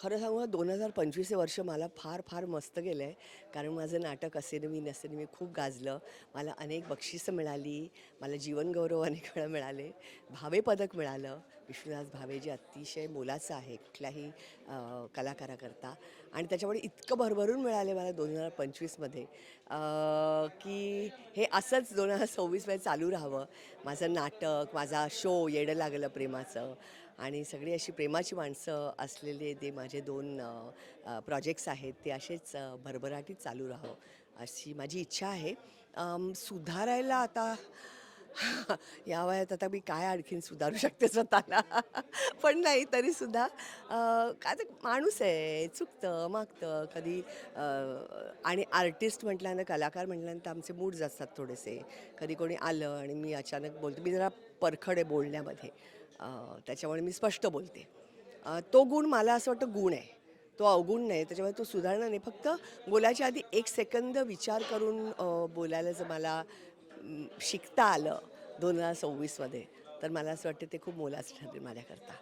खरं सांगू 2025 हे वर्ष मला फार फार मस्त गेलं आहे. कारण माझं नाटक असे मी नसे मी खूप गाजलं. मला अनेक बक्षिसं मिळाली. मला जीवनगौरव अनेक वेळा मिळाले. भावे पदक मिळालं. विश्वनाथ भावे जे अतिशय मोलाचं आहे कुठल्याही कलाकाराकरता आणि त्याच्यामुळे इतकं भरभरून मिळाले मला 2025मध्ये की हे असंच 2026मध्ये चालू राहावं. माझं नाटक, माझा शो येडं लागलं प्रेमाचं आणि सगळी अशी प्रेमाची माणसं असलेले ते माझे 2 प्रोजेक्ट्स आहेत ते असेच भरभराटीत चालू राहावं अशी माझी इच्छा आहे. सुधारायला आता या वयात आता मी काय आणखीन सुधारू शकते स्वतःला पण नाही तरीसुद्धा काय ते माणूस आहे चुकतं मागतं कधी आणि आर्टिस्ट म्हटल्यानं कलाकार म्हटल्यानंतर आमचे मूड्स असतात थोडेसे कधी कोणी आलं आणि मी अचानक बोलते मी जरा परखड आहे बोलण्यामध्ये त्याच्यामुळे मी स्पष्ट बोलते तो गुण मला असं वाटतं गुण आहे तो अवगुण नाही त्याच्यामुळे तो सुधारणा नाही फक्त बोलायच्या आधी 1 सेकंद विचार करून बोलायला जर मला शिकता आलं 2026मध्ये तर मला असं वाटतं ते खूप मोलाचं ठरेल माझ्याकरता